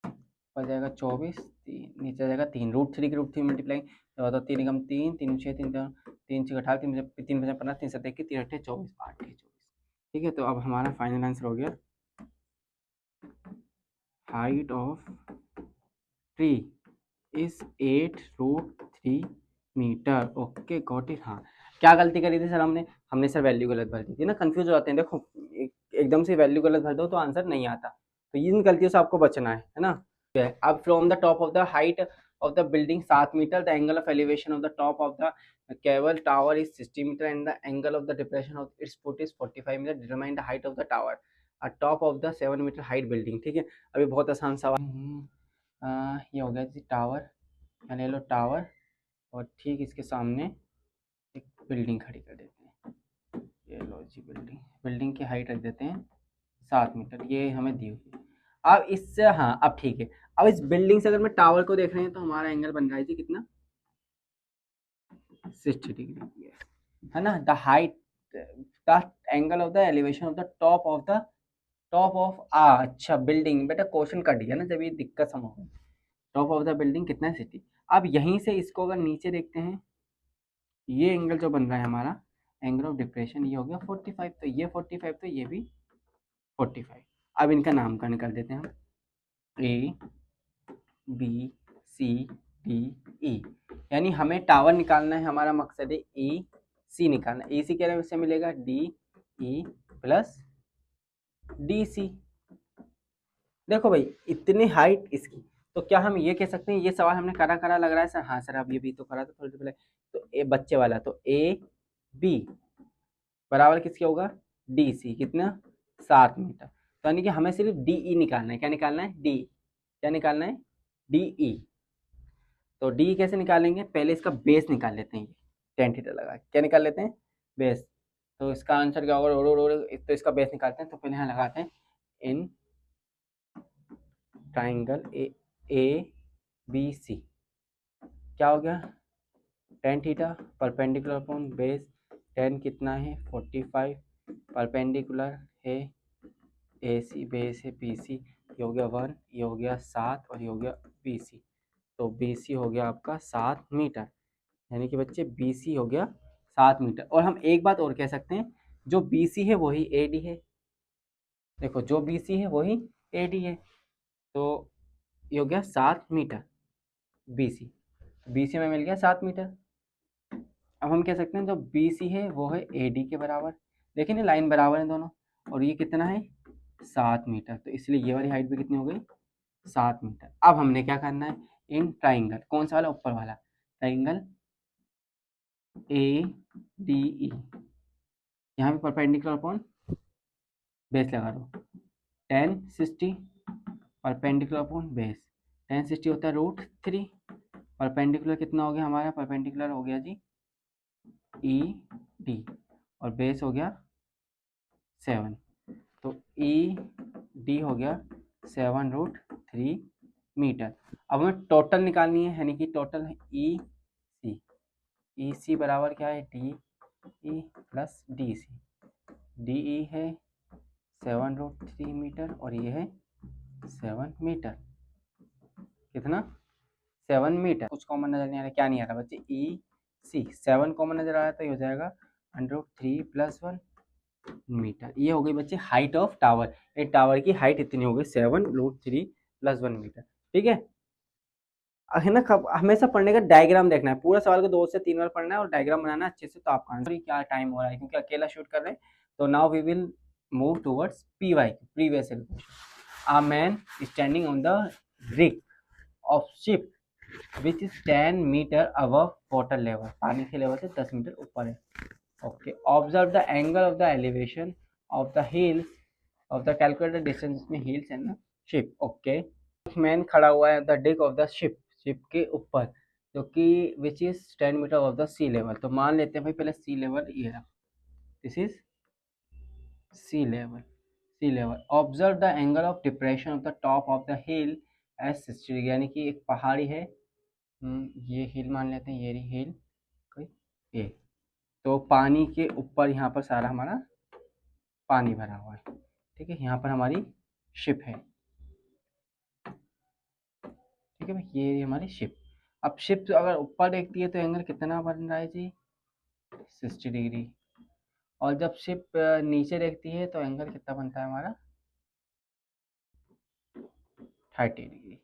ऊपर जाएगा 24, नीचे आ जाएगा 3, √3 की √3 मल्टीप्लाई तो 3 एकम 3, 3 6 3 3 6 18, 3 3 15 3 7 21 3 8 24, 8 24। ठीक है, तो अब हमारा फाइनल आंसर हो गया, height of tree is 8√3 metre. Okay got it. हाँ, क्या गलती करी थी सर हमने, हमने सर वैल्यू गलत भर दी थी ना, कंफ्यूज हो जाते हैं। देखो एकदम से वैल्यू गलत भर दो तो आंसर नहीं आता, तो इन गलतियों से आपको बचना है ना। अब from the top of the height of the building 7 meter, the angle of elevation of the top of the cable tower is 60 meter and the angle of the depression of its foot is 45 meter. Determine the height of the tower at top of the 7 meter height building। ठीक है, अभी बहुत आसान सवाल। ये हो गया जी tower, ले लो टावर और ठीक इसके सामने एक बिल्डिंग खड़ी कर देते हैं। ये लो जी बिल्डिंग, बिल्डिंग की हाइट रख देते हैं 7 मीटर, ये हमें दी हुई है। अब इससे हाँ अब ठीक है, अब इस बिल्डिंग से अगर मैं टावर को देख रहे हैं तो हमारा एंगल बन रहा है जी कितना, 60 डिग्री है ना। The height, the angle of the elevation of the top of अच्छा बिल्डिंग, बेटा क्वेश्चन कट गया ना जब ये दिक्कत सम होगी। टॉप ऑफ द बिल्डिंग कितना है 60। अब यहीं से इसको अगर नीचे देखते हैं, ये एंगल जो बन रहा है हमारा एंगल ऑफ डिप्रेशन, ये हो गया 45, तो ये 45 तो ये भी 45। अब इनका नामकरण कर देते हैं हम, ए बी सी डी ई, यानी हमें टावर निकालना है, हमारा मकसद है ई सी निकालना। ए सी क्या से मिलेगा D E plus D C. देखो भाई इतनी हाइट इसकी, तो क्या हम ये कह सकते हैं, ये सवाल हमने करा करा लग रहा है सर, हाँ सर अब ये भी तो करा था थोड़ी देर पहले, तो ए बच्चे वाला, तो ए बी बराबर किसके होगा डी सी, कितना 7 मीटर। तो यानी कि हमें सिर्फ डी ई निकालना है। क्या निकालना है डी, क्या निकालना है डी ई। तो डी कैसे निकालेंगे, पहले इसका बेस निकाल लेते हैं, टेन थीटा लगा क्या निकाल लेते हैं बेस। तो इसका आंसर क्या होगा, तो इसका बेस निकालते हैं, तो पहले यहाँ लगाते हैं इन ट्राइंगल ए बी सी, क्या हो गया ten theta perpendicular upon base, tan कितना है 45, परपेंडिकुलर है ए सी बेस है बी सी, ये हो गया 1, ये हो गया 7 और ये हो गया बी सी। तो बी सी हो गया आपका 7 मीटर, यानी कि बच्चे बी सी हो गया 7 मीटर। और हम एक बात और कह सकते हैं, जो बी सी है वही ए डी है। देखो जो बी सी है वही ए डी है, तो ये हो गया 7 metre B C, B C में मिल गया 7 मीटर। अब हम कह सकते हैं जो बी सी है वो है ए डी के बराबर, देखिए ना लाइन बराबर है दोनों, और ये कितना है 7 मीटर, तो इसलिए ये वाली हाइट भी कितनी हो गई 7 मीटर। अब हमने क्या करना है इन ट्राइंगल, कौन सा वाला ऊपर वाला ट्राइंगल ए डी ई, यहाँ पे परपेंडिकुलर अपॉन बेस लगा दो, ten 60 perpendicular upon base, tan 60 होता है √3, परपेंडिकुलर कितना हो गया हमारा, परपेंडिकुलर हो गया जी ई डी और बेस हो गया 7, तो ई डी हो गया 7√3 मीटर। अब हमें टोटल निकालनी है, यानी कि टोटल है ई सी बराबर क्या है D E plus D C, D E है 7√3 मीटर और ये है 7 मीटर, कितना 7 मीटर। कुछ कॉमन नजर नहीं आ रहा, क्या नहीं आ रहा बच्चे ई सी 7 कॉमन नजर आ रहा है, तो ये हो जाएगा √3 + 1 मीटर। ये हो गई बच्चे हाइट ऑफ टावर, ये टावर की हाइट इतनी हो गई 7√3 + 1 मीटर। ठीक है ना। हमेशा पढ़ने का डायग्राम देखना है, पूरा सवाल को 2 से 3 बार पढ़ना है और डायग्राम बनाना अच्छे से, तो आपका आंसर क्या टाइम हो रहा है क्योंकि अकेला शूट कर रहे हैं। तो now we will move towards P Y previous question. A man standing on the brick of ship which is 10 metre above water level, पानी के लेवल से 10 मीटर ऊपर है। Okay, observe the angle of the elevation of the hills of the calculated distance में hills and ship. Okay, man खड़ा हुआ है the deck of the ship, ship के ऊपर, जो कि which is 10 metre of the sea level. तो मान लेते हैं भाई पहले सी लेवल ये रहा, this is sea level, sea level. Observe the angle of depression of the top of the hill as 60 degree, यानी कि एक पहाड़ी है, ये हिल मान लेते हैं, ये रही हिल कोई ये, तो पानी के ऊपर यहाँ पर सारा हमारा पानी भरा हुआ है। ठीक है, यहाँ पर हमारी शिप है। ठीक है भाई, ये हमारी शिप। अब शिप अगर ऊपर देखती है तो एंगल कितना बन रहा है जी 60 डिग्री, और जब शिप नीचे देखती है तो एंगल कितना बनता है हमारा 30 डिग्री।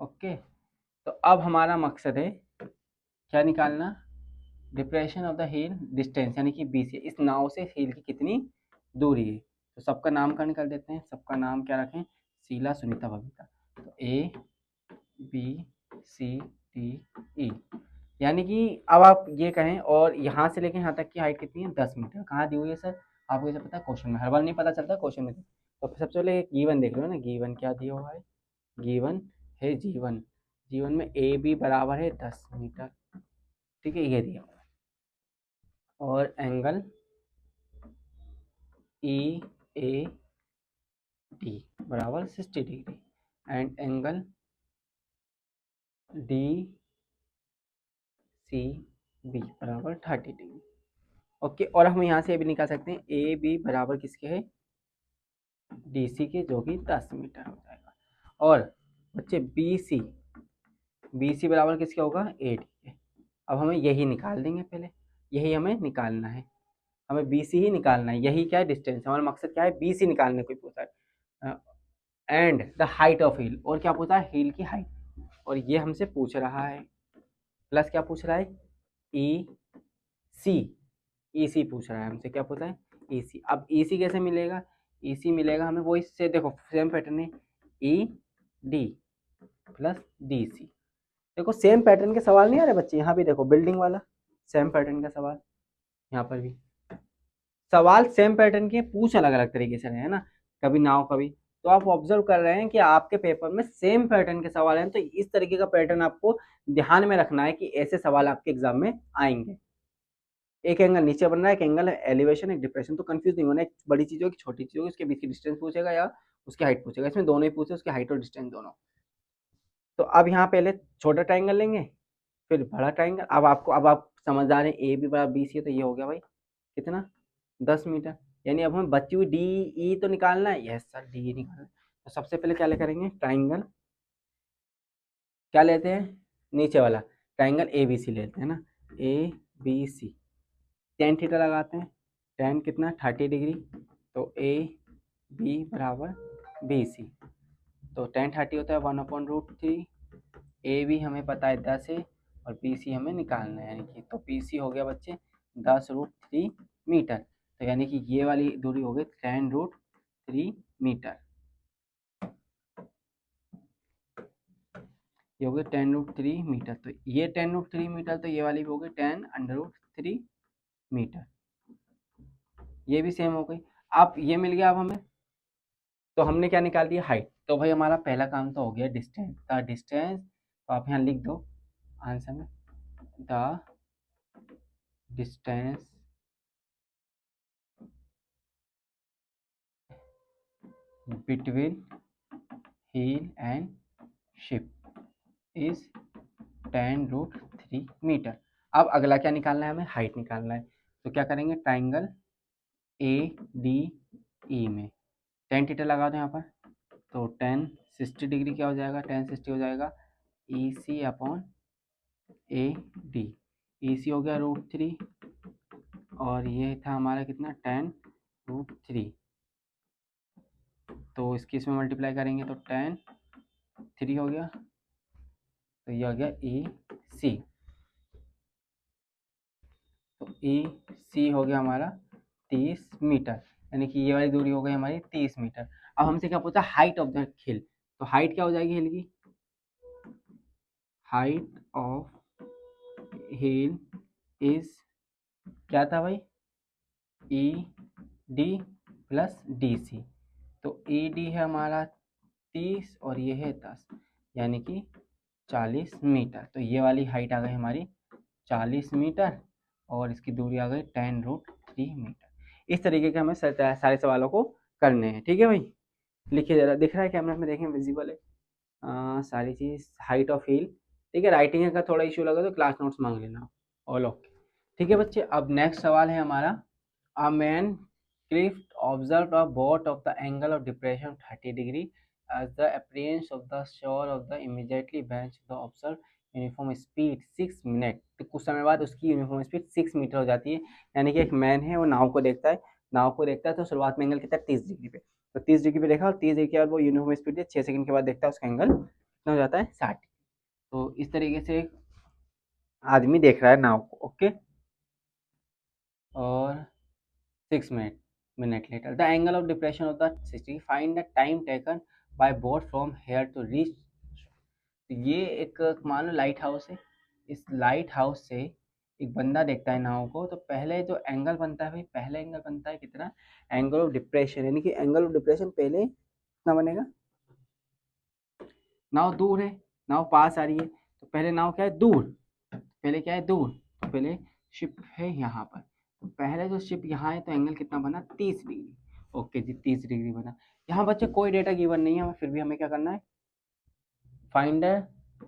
ओके, तो अब हमारा मकसद है क्या निकालना, depression of the hill distance, यानी कि बी से इस नाव से हिल की कितनी दूरी है। तो सबका नामकरण कर देते हैं, सबका नाम क्या रखें, शीला, सुनीता, बबीता। तो A B C D E, यानी कि अब आप ये कहें और यहाँ से लेके यहाँ तक की हाइट कितनी है, 10 मीटर। कहाँ दी हुई है सर, आपको ये पता है क्वेश्चन में, हर बार नहीं पता चलता क्वेश्चन में। तो सबसे पहले गिवन देख लो ना, गिवन क्या दिया हुआ है, गिवन है जीवन, जीवन में ए बी बराबर है 10 मीटर, ठीक है, ये दिया हुआ है। और एंगल ई ए डी बराबर 60 degree and angle D C B बराबर 30 डिग्री। ओके, और हम यहाँ से ये भी निकाल सकते हैं ए बी बराबर किसके है, डी सी के, जो कि 10 मीटर हो जाएगा। और बच्चे बी सी बराबर किसके होगा, ए डी के। अब हमें यही निकाल देंगे, पहले यही हमें निकालना है, हमें बी सी ही निकालना है, यही क्या है, डिस्टेंस, हमारा मकसद क्या है, बी सी निकालने को पूछा है। And the height of hill, और क्या पूछा है, हील की हाइट, और ये हमसे पूछ रहा है, प्लस क्या पूछ रहा है, ई सी पूछ रहा है हमसे, क्या पूछा है, ई सी। अब ई सी कैसे मिलेगा, ई सी मिलेगा हमें वो इससे, देखो सेम पैटर्न है, E D plus D C. देखो सेम पैटर्न के सवाल नहीं आ रहे बच्चे, यहाँ भी देखो बिल्डिंग वाला सेम पैटर्न का सवाल, यहाँ पर भी सवाल सेम पैटर्न के पूछ अलग अलग तरीके से रहे हैं ना, कभी नाव कभी, तो आप ऑब्जर्व कर रहे हैं कि आपके पेपर में सेम पैटर्न के सवाल हैं, तो इस तरीके का पैटर्न आपको ध्यान में रखना है कि ऐसे सवाल आपके एग्जाम में आएंगे। एक एंगल नीचे बन रहा है, एक एंगल एलिवेशन, एक डिप्रेशन, तो कंफ्यूज नहीं होना, एक बड़ी चीज होगी, छोटी चीज होगी, उसके बीच की डिस्टेंस पूछेगा या उसकी हाइट पूछेगा, इसमें दोनों ही पूछे, उसकी हाइट और डिस्टेंस दोनों। तो अब यहाँ पहले छोटा ट्राइंगल लेंगे, फिर बड़ा ट्राइंगल। अब आप समझदार हैं, ए बी बराबर बी सी है, तो ये हो गया भाई कितना, 10 मीटर। यानी अब हमें बची हुई डी ई तो निकालना है, यस सर डी ई निकालना है। तो सबसे पहले क्या ले करेंगे, ट्राइंगल क्या लेते हैं, नीचे वाला ट्राइंगल ए बी सी लेते हैं ना, A B C, tan theta लगाते हैं, टेन कितना 30 डिग्री, तो ए बी बराबर बी सी, तो टेन 30 होता है 1/√3, ए बी हमें पता है 10 है, और बी सी हमें निकालना है, यानी कि तो पी सी हो गया बच्चे 10√3 मीटर, तो यानी कि ये वाली दूरी हो गई 10√3 मीटर, ये हो गई 10√3 मीटर, तो ये 10√3 मीटर, तो ये वाली भी हो गई 10√3 मीटर, ये भी सेम हो गई। अब ये मिल गया, अब हमें तो हमने क्या निकाल दिया, हाइट। तो भाई हमारा पहला काम तो हो गया डिस्टेंस, द डिस्टेंस, तो आप यहाँ लिख दो आंसर में, the distance between hill and ship is 10√3 metre. अब अगला क्या निकालना है, हमें हाइट निकालना है, तो क्या करेंगे, ट्राइंगल ए डी ई में टेन थीटा लगा दो यहाँ पर, तो 1060 डिग्री क्या हो जाएगा, 1060 हो जाएगा ई सी अपॉन ए डी, ई सी हो गया √3, और ये था हमारा कितना 10√3, तो इसकी इसमें मल्टीप्लाई करेंगे तो 10 3 हो गया, तो ये हो गया ई सी, तो ई सी हो गया हमारा 30 मीटर, यानी कि ये वाली दूरी हो गई हमारी 30 मीटर। अब हमसे क्या पूछा, हाइट ऑफ द हिल, तो हाइट क्या हो जाएगी हिल की, हाइट ऑफ हिल इज क्या था भाई, E D plus D C, तो ई डी है हमारा 30 और ये है 10, यानी कि 40 मीटर, तो ये वाली हाइट आ गई हमारी 40 मीटर, और इसकी दूरी आ गई 10√3 मीटर। इस तरीके के हमें सारे सवालों को करने हैं, ठीक है भाई, लिखिए जरा, दिख रहा है कैमरा में, देखें विजिबल है सारी चीज़, हाइट ऑफ हिल, ठीक है। राइटिंग का थोड़ा इशू लगा तो क्लास नोट्स मांग लेना, ऑल ओके, ठीक है बच्चे। अब नेक्स्ट सवाल है हमारा, a man Clift observe a boat of the angle of depression 30 degree as the appearance of the shore of the immediately bench the observed uniform speed 6 minute, तो कुछ समय बाद उसकी यूनिफॉर्म स्पीड 6 मीटर हो जाती है, यानी कि एक मैन है वो नाव को देखता है, तो शुरुआत में एंगल कितना 30 डिग्री पे, तो 30 डिग्री पे देखा, और 30 डिग्री के बाद वो यूनिफॉर्म स्पीड 6 सेकंड के बाद देखता है, उसका एंगल कितना हो जाता है 60। तो इस तरीके से एक आदमी देख रहा है नाव को, ओके, और 6 minute, minute later. The angle of depression of the city, find the time taken by boat from here to reach. ये एक मान लो लाइट हाउस है, इस लाइट हाउस से एक बंदा देखता है नाव को, तो पहले जो एंगल बनता है भाई, पहले एंगल बनता है कितना, एंगल ऑफ डिप्रेशन, यानी कि एंगल ऑफ डिप्रेशन पहले कितना बनेगा, नाव दूर है, नाव पास आ रही है, तो पहले नाव क्या है, दूर, पहले क्या है, दूर, तो पहले शिप है यहाँ पर, तो पहले जो शिप यहाँ है तो एंगल कितना बना, 30 डिग्री। ओके जी, 30 डिग्री बना। यहाँ बच्चे कोई डेटा गिवन नहीं है, फिर भी हमें क्या करना है, फाइंड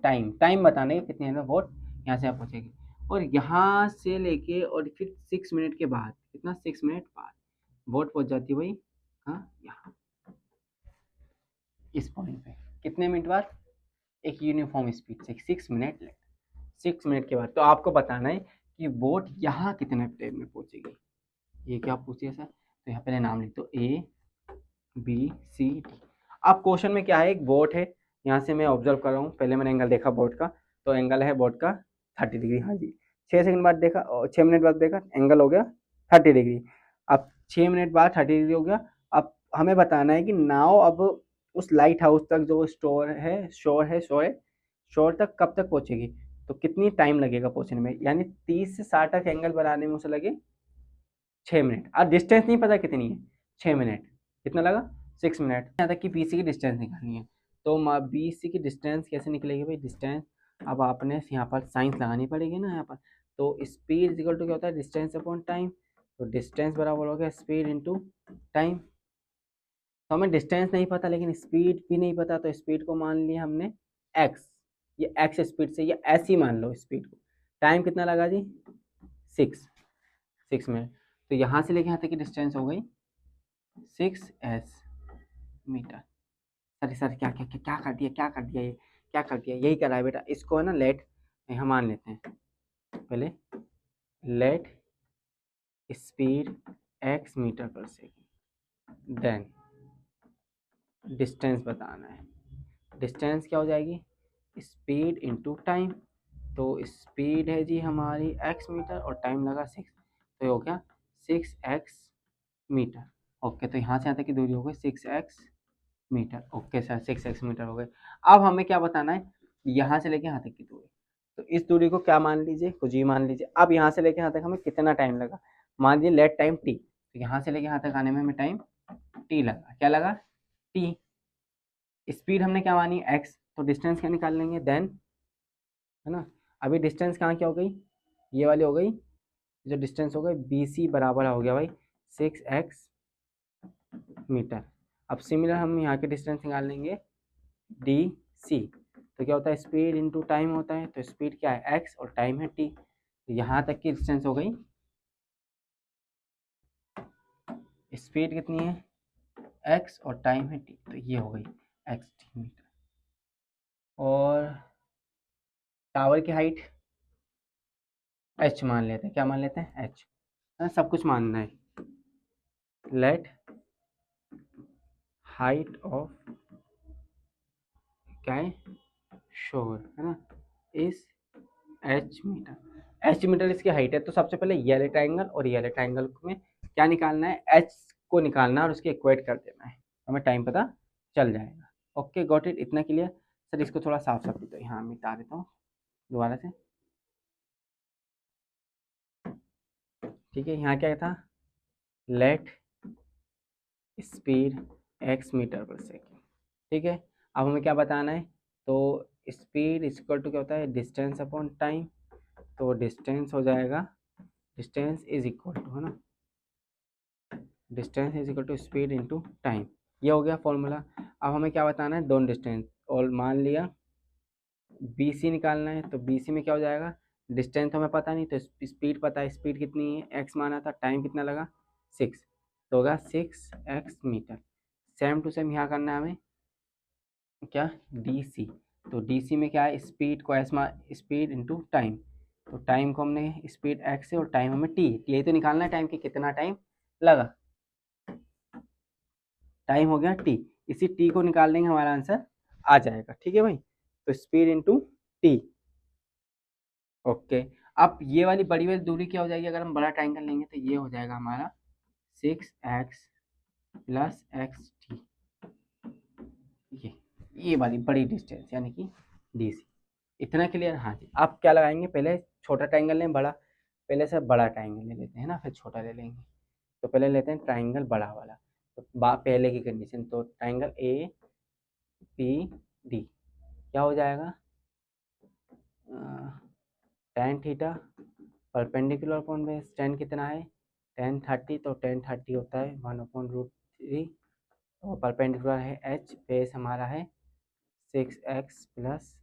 टाइम, टाइम बताना है कितनी है वोट यहाँ से आप पहुँचेगी, और यहाँ से लेके और फिर 6 मिनट के बाद, कितना, 6 मिनट बाद वोट पहुँच जाती है भाई, हाँ यहाँ इस पॉइंट पे, कितने मिनट बाद, एक यूनिफॉर्म स्पीड से, 6 मिनट लेट, 6 मिनट के बाद। तो आपको बताना है कि बोट यहाँ कितने टाइम में पहुंचेगी। ये क्या पूछिए सर, तो यहाँ पहले नाम लिख दो, ए बी सी डी। अब क्वेश्चन में क्या है, एक बोट है, यहाँ से मैं ऑब्जर्व कर रहा हूँ, पहले मैंने एंगल देखा बोट का, तो एंगल है बोट का 30 डिग्री, हाँ जी। 6 सेकंड बाद देखा, 6 मिनट बाद देखा, एंगल हो गया 30 डिग्री। अब 6 मिनट बाद 30 डिग्री हो गया। अब हमें बताना है कि नाव अब उस लाइट हाउस तक जो शोर तक कब तक पहुंचेगी, तो कितनी टाइम लगेगा पहुंचने में, यानी 30 से 60 तक एंगल बनाने में उसे लगे 6 मिनट। अब डिस्टेंस नहीं पता कितनी है, 6 मिनट, कितना लगा, 6 मिनट। यहाँ तक कि बीसी की डिस्टेंस निकालनी है, तो बीसी की डिस्टेंस कैसे निकलेगी भाई, डिस्टेंस, अब आपने यहाँ पर साइंस लगानी पड़ेगी ना यहाँ पर, तो स्पीड इक्वल टू क्या होता है, डिस्टेंस अपॉन टाइम, तो डिस्टेंस बराबर हो गया स्पीड इंटू टाइम। तो हमें डिस्टेंस नहीं पता लेकिन स्पीड भी नहीं पता, तो स्पीड को मान लिया हमने एक्स, ये एक्स स्पीड से, ये ऐसी मान लो स्पीड को। टाइम कितना लगा जी, 6 मिनट। तो यहाँ से लेके यहाँ तक की डिस्टेंस हो गई 6 मीटर। सर सर क्या क्या क्या क्या कर दिया, क्या कर दिया, ये क्या कर दिया, यही करा है बेटा, इसको है ना लेट, यहाँ मान लेते हैं पहले, लेट स्पीड x मीटर पर सेकेंड, देन डिस्टेंस बताना है, डिस्टेंस क्या हो जाएगी, स्पीड इंटू टाइम, तो स्पीड है जी हमारी x मीटर और टाइम लगा 6, तो ये हो गया 6x मीटर। ओके, तो यहाँ से यहाँ तक की दूरी हो गई 6x metre. Okay sir, 6x metre हो गए। अब हमें क्या बताना है, यहाँ से लेके यहाँ तक की दूरी, तो इस दूरी को क्या मान लीजिए, कुछ ही मान लीजिए। अब यहाँ से लेके यहाँ तक हमें कितना टाइम लगा, मान लीजिए लेट टाइम t, तो यहाँ से लेके यहाँ तक आने में हमें टाइम t लगा, क्या लगा, t। स्पीड हमने क्या मानी, x, तो डिस्टेंस क्या निकाल लेंगे, देन, है ना। अभी डिस्टेंस कहाँ क्या हो गई, ये वाली हो गई, जो डिस्टेंस हो गई बी सी बराबर हो गया भाई 6x मीटर। अब सिमिलर हम यहाँ के डिस्टेंस निकाल लेंगे डी सी, तो क्या होता है, स्पीड इंटू टाइम होता है, तो स्पीड क्या है x और टाइम है t, तो यहाँ तक की डिस्टेंस हो गई, स्पीड कितनी है x और टाइम है t, तो ये हो गई x t मीटर। और टावर की हाइट h मान लेते हैं, क्या मान लेते हैं, h, है ना, सब कुछ मानना है। लेट हाइट ऑफ, क्या है, शोर, है ना, इस एच मीटर, एच मीटर इसकी हाइट है। तो सबसे पहले ये रेक्टेंगल और ये रेक्टेंगल में क्या निकालना है, एच को निकालना है और उसके इक्वेट कर देना है, हमें टाइम पता चल जाएगा। ओके, गॉट इट, इतना क्लियर। सर इसको थोड़ा साफ साफ दो, यहाँ मिटा देता हूँ दोबारा से, ठीक है। यहाँ क्या था, लेट स्पीड एक्स मीटर पर सेकेंड, ठीक है। अब हमें क्या बताना है, तो स्पीड इक्वल टू क्या होता है, डिस्टेंस अपॉन टाइम, तो डिस्टेंस हो जाएगा, डिस्टेंस इज इक्वल टू, है ना, distance is equal to speed into time, ये हो गया फॉर्मूला। अब हमें क्या बताना है, दोनों डिस्टेंस, और मान लिया बी सी निकालना है, तो बी सी में क्या हो जाएगा, डिस्टेंस हमें पता नहीं, तो स्पीड पता है, स्पीड कितनी है, एक्स माना था, टाइम कितना लगा 6, तो होगा 6x metre. Same to same यहाँ करना है हमें, क्या, डी सी, तो डी सी में क्या है, स्पीड को एस स्पीड इंटू टाइम, तो टाइम को हमने स्पीड एक्स से और टाइम हमें टी, यही तो निकालना है टाइम की कितना टाइम लगा, टाइम हो गया टी, इसी टी को निकाल लेंगे हमारा आंसर आ जाएगा, ठीक है भाई। तो स्पीड इंटू टी। ओके, अब ये वाली बड़ी वाली दूरी क्या हो जाएगी, अगर हम बड़ा ट्रायंगल लेंगे तो ये हो जाएगा हमारा 6x प्लस एक्स टी, ये वाली बड़ी डिस्टेंस यानी कि डी सी। इतना क्लियर? हाँ जी। आप क्या लगाएंगे, पहले छोटा ट्राइंगल लें, बड़ा, पहले से बड़ा ट्राइंगल ले लेते हैं ना, फिर छोटा ले लेंगे। तो पहले लेते हैं ट्राइंगल बड़ा वाला। तो पहले की कंडीशन, तो ट्राइंगल ए पी डी क्या हो जाएगा, ten theta perpendicular upon base, tan कितना है, टेन 30, तो टेन 30 होता है 1/√3, और परपेंडिकुलर है एच, बेस हमारा है 6x प्लस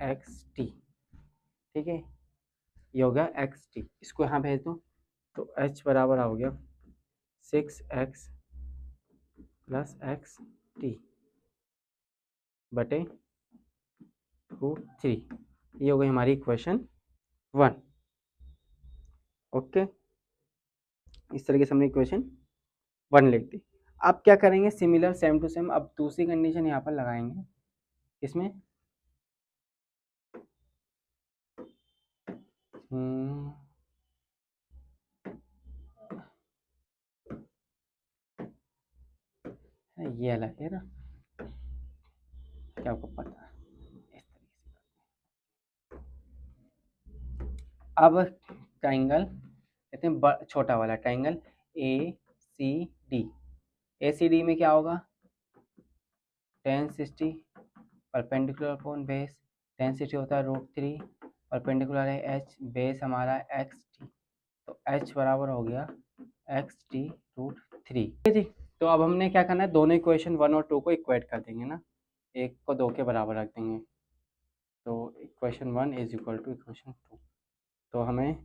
एक्स टी। ठीक है, ये हो गया एक्स टी, इसको यहाँ भेज दो, तो h बराबर हो गया 6x प्लस एक्स टी बटे √3। ये हो गई हमारी इक्वेशन 1। ओके, इस तरीके से हमने इक्वेशन 1 लिख दी। अब क्या करेंगे, सिमिलर सेम टू सेम, अब दूसरी कंडीशन यहाँ पर लगाएंगे। इसमें ये अलग है ना, क्या आपको पता है, इस तरीके से। अब ट्राइंगल कहते हैं छोटा वाला triangle A C D, A C D में क्या होगा, tan 60 perpendicular upon base, tan 60 होता है √3, परपेंडिकुलर है एच, बेस हमारा एक्स टी, तो एच बराबर हो गया एक्स टी √3। ठीक है जी। तो अब हमने क्या करना है, दोनों इक्वेशन 1 और 2 को इक्वेट कर देंगे ना, एक को 2 के बराबर रख देंगे, तो equation 1 is equal to equation 2। तो हमें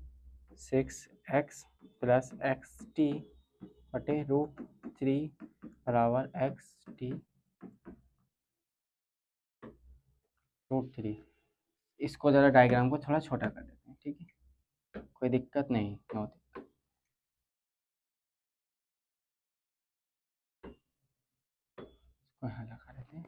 6x प्लस एक्स टी बटे √3 बराबर एक्स टी √3। इसको ज़रा डायग्राम को थोड़ा छोटा कर देते हैं, ठीक है, कोई दिक्कत नहीं होती। इसको यहाँ लगा देते हैं।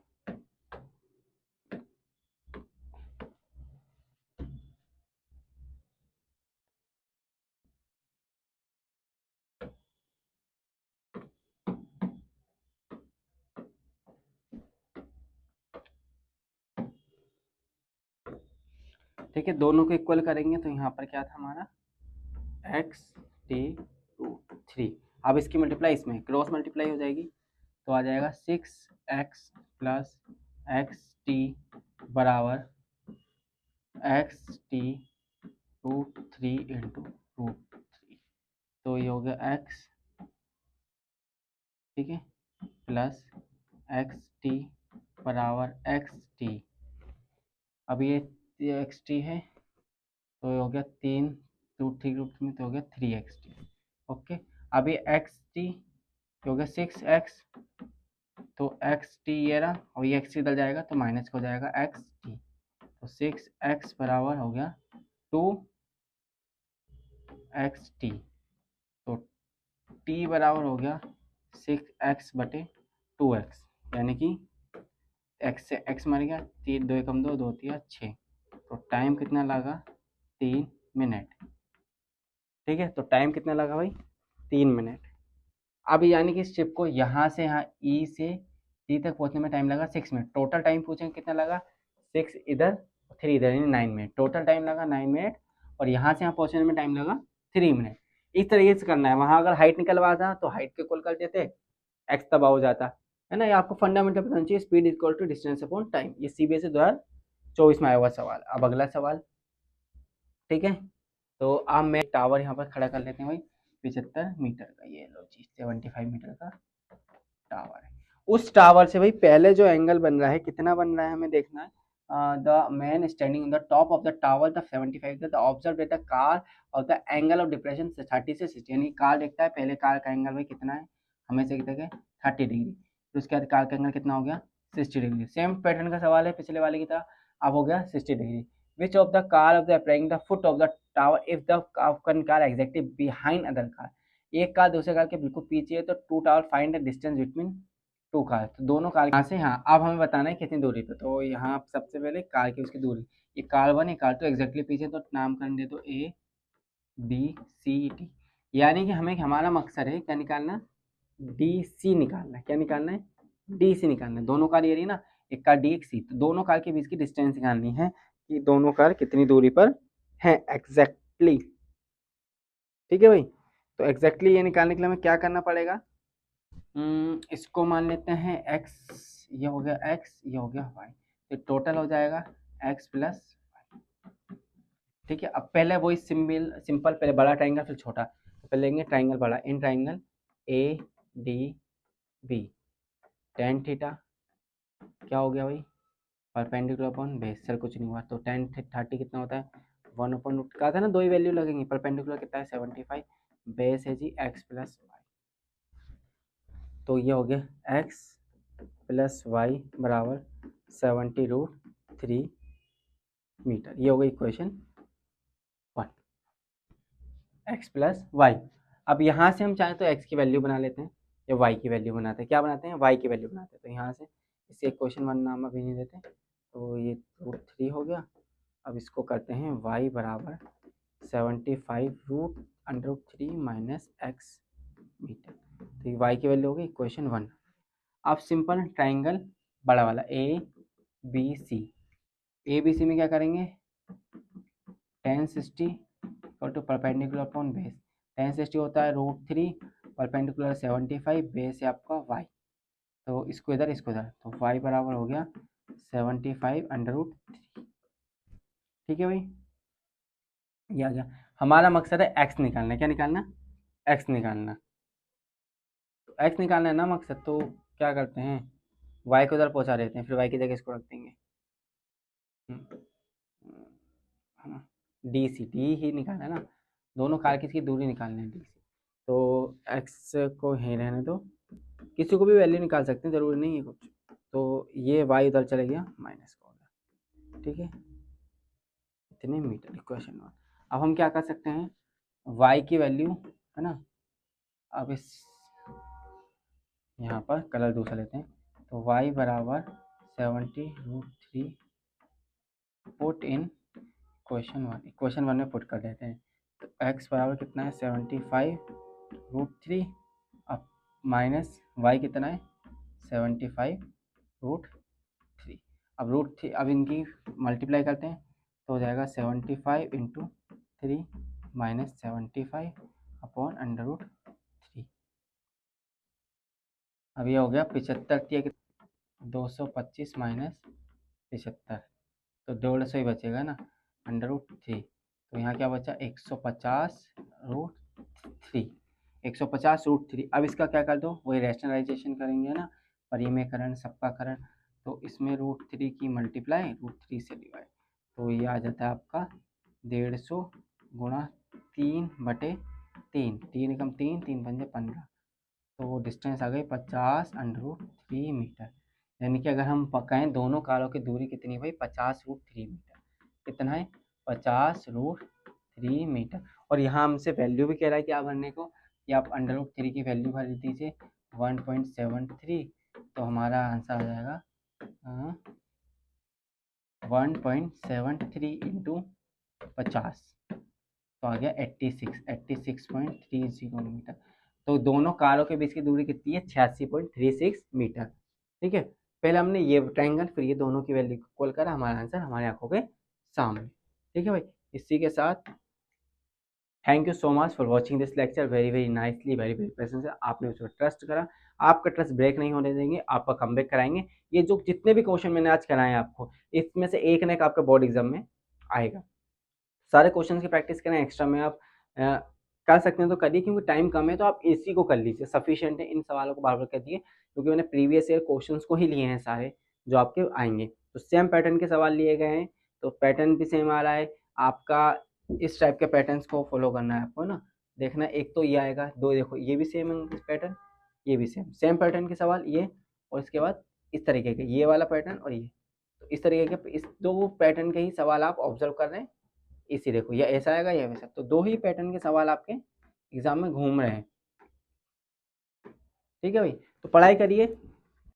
ठीक है, दोनों को इक्वल करेंगे, तो यहाँ पर क्या था हमारा एक्स टी √3। अब इसकी मल्टीप्लाई इसमें क्रॉस मल्टीप्लाई हो जाएगी, तो आ जाएगा 6x प्लस एक्स टी बराबर एक्स टी √3 इंटू √3। तो ये हो गया x, ठीक है, प्लस एक्स टी बराबर एक्स टी। अब ये एक्स टी है, तो ये हो गया 3 √3 में, तो हो गया 3x टी। ओके, अब ये एक्स टी हो गया 6x, तो एक्स टी ये रहा, और ये एक्स टी इधर जाएगा तो माइनस हो जाएगा एक्स टी, तो 6x बराबर हो गया 2x टी, तो t बराबर हो गया 6x बटे 2x, यानी कि x से x मर गया, 3 2 एकम 2 2 3 6, तो टाइम कितना लगा, 3 मिनट। ठीक है, तो टाइम कितना लगा भाई, 3 मिनट। अब यानी कि इस चिप को यहाँ से यहाँ ई से सी तक पहुँचने में टाइम लगा 6 मिनट। टोटल टाइम पूछेंगे कितना लगा, 6 इधर 3 इधर, यानी 9 मिनट। टोटल टाइम लगा 9 मिनट, और यहाँ से यहाँ पहुँचने में टाइम लगा 3 मिनट। इस तरीके से करना है। वहाँ अगर हाइट निकलवाता तो हाइट के इक्वल कर देते, एक्स तबाह हो जाता है ना। ये आपको फंडामेंटल पता चाहिए, speed equal to distance upon time. ये सीबीएसई 2024 में आया हुआ सवाल। अब अगला सवाल, ठीक है, तो अब मैं टावर यहाँ पर खड़ा कर लेते हैं भाई, 75 मीटर का, ये लो जी 75 मीटर का टावर है। उस टावर से भाई पहले जो एंगल बन रहा है, कितना बन रहा है हमें देखना है। The man standing on the top of the tower, the 75, the observe that the car और द एंगल ऑफ डिप्रेशन 30 से 60, यानी कार देखता है पहले, कार का एंगल भाई कितना है, हमें से कितना है 30 डिग्री, तो उसके बाद कार का एंगल कितना हो गया 60 डिग्री। सेम पैटर्न का सवाल है पिछले वाले की तरह, अब हो गया 60 degree. Which of the car of the approaching the foot of the tower if the car exactly behind other car, एक कार दूसरे कार के बिल्कुल पीछे है, तो to tower find the distance between two car. तो दोनों कार यहाँ से यहाँ, अब हमें बताना है कितनी दूरी पे। तो यहाँ सबसे पहले कार की उसकी दूरी, ये कार 1 है, कार 2 एग्जैक्टली पीछे, तो नामकरण दे दो ए बी सी डी। यानी कि हमें हमारा मकसद है क्या निकालना, डी सी निकालना है। क्या निकालना है, डी सी निकालना है। दोनों कार ये रही ना, एक कार डी एक सी, तो दोनों कार के बीच की डिस्टेंस निकालनी है कि दोनों कार कितनी दूरी पर है एग्जैक्टली। ठीक है भाई, तो एग्जैक्टली ये निकालने के लिए हमें क्या करना पड़ेगा, इसको मान लेते हैं x, ये हो गया x, ये हो गया y, तो टोटल हो जाएगा x प्लस। ठीक है, अब पहले वही सिंपल पहले बड़ा ट्राइंगल फिर छोटा, तो पहले लेंगे ट्राइंगल बड़ा, in triangle A D B, tan theta क्या हो गया भाई, परपेंडिकुलर अपॉन बेस, सर कुछ नहीं हुआ, तो टेन 30 कितना होता है, 1/√, कहा था ना दो ही वैल्यू लगेंगी, परपेंडिकुलर कितना है 75, बेस है जी x प्लस वाई, तो ये हो गया x प्लस वाई बराबर 70√3 मीटर। ये हो गई इक्वेशन 1, x प्लस वाई। अब यहाँ से हम चाहें तो x की वैल्यू बना लेते हैं या y की वैल्यू बनाते हैं, क्या बनाते हैं, y की वैल्यू बनाते हैं, तो यहाँ से इसे इक्वेशन 1 नाम अभी नहीं देते, तो ये √3 हो गया। अब इसको करते हैं y बराबर 75√√3 माइनस x मीटर, तो y की वैल्यू होगी इक्वेशन 1। अब सिंपल ट्राइंगल बड़ा वाला ए B C, A B C में क्या करेंगे, tan 60 equal to perpendicular upon base, tan 60 होता है √3, परपेंडिकुलर 75, बेस है आपका y, तो इसको इधर इसको इधर, तो y बराबर हो गया 75√3। ठीक है भाई, ये आ गया। हमारा मकसद है x निकालना, क्या निकालना, x निकालना, तो x निकालना है ना मकसद, तो क्या करते हैं y को उधर पहुंचा देते हैं, फिर y की जगह इसको रख देंगे, है ना, डी सी, डी ही निकालना है ना, दोनों कार की दूरी निकालनी है डी सी, तो x को ही रहने दो, किसी को भी वैल्यू निकाल सकते हैं, ज़रूरी नहीं है कुछ, तो ये y उधर चले गया माइनस का हो गया। ठीक है, इतने मीटर इक्वेशन 1। अब हम क्या कर सकते हैं, y की वैल्यू है ना, अब इस यहाँ पर कलर दूसरा लेते हैं, तो y बराबर 70√3 पुट इन इक्वेशन 1 में पुट कर देते हैं, तो x बराबर कितना है 75√3, अब माइनस y कितना है 75√3, अब √3, अब इनकी मल्टीप्लाई करते हैं तो हो जाएगा 75 इंटू 3 माइनस 75 अपॉन √3। अब ये हो गया 75, 225 माइनस 75, तो 150 ही बचेगा ना, √3, तो यहाँ क्या बचा 150√3, 150√3। अब इसका क्या कर दो, वही रैशनलाइजेशन करेंगे ना, परिमेयकरण सबका करण, तो इसमें √3 की मल्टीप्लाई √3 से डिवाइड, तो ये आ जाता है आपका 150 गुणा 3/3, 3 एकम 3, 3 पंजे 15, तो डिस्टेंस आ गई 50√3 मीटर। यानी कि अगर हम पकाएं दोनों कारों की दूरी कितनी हुई 50√3 मीटर, कितना है 50√3 मीटर। और यहाँ हमसे वैल्यू भी कह रहा है क्या भरने को, कि आप √3 की वैल्यू भर दीजिए 1.73, तो हमारा आंसर आ जाएगा 1.73 इंटू 50, तो आ गया 86.30 मीटर। तो दोनों कारों के बीच की दूरी कितनी है 86.36 मीटर। ठीक है, पहले हमने ये ट्रायंगल फिर ये दोनों की वैल्यू कॉल करा, हमारा आंसर हमारी आंखों के सामने। ठीक है भाई, इसी के साथ thank you so much for watching this lecture very very nicely, very very patience से आपने उसको ट्रस्ट करा, आपका ट्रस्ट ब्रेक नहीं होने देंगे, आपका कमबैक कराएंगे। ये जो जितने भी क्वेश्चन मैंने आज कराए आपको, इसमें से एक ना एक आपका बोर्ड एग्जाम में आएगा। सारे क्वेश्चन की प्रैक्टिस करें, एक्स्ट्रा में आप कर सकते हैं तो करिए, क्योंकि टाइम कम है, तो आप इसी को कर लीजिए, सफिशिएंट है। इन सवालों को बार बार कर दिए, क्योंकि मैंने प्रीवियस ईयर क्वेश्चंस को ही लिए हैं सारे जो आपके आएंगे, तो सेम पैटर्न के सवाल लिए गए हैं, तो पैटर्न भी सेम आ रहा है आपका, इस टाइप के पैटर्न्स को फॉलो करना है आपको ना, देखना एक तो ये आएगा, दो देखो ये भी सेम है पैटर्न, ये भी सेम पैटर्न के सवाल ये, और इसके बाद इस तरीके के ये वाला पैटर्न और ये, तो इस तरीके के इस दो पैटर्न के ही सवाल आप ऑब्जर्व कर रहे हैं, इसी देखो या ऐसा आएगा या वैसा, तो दो ही पैटर्न के सवाल आपके एग्जाम में घूम रहे हैं। ठीक है भाई, तो पढ़ाई करिए,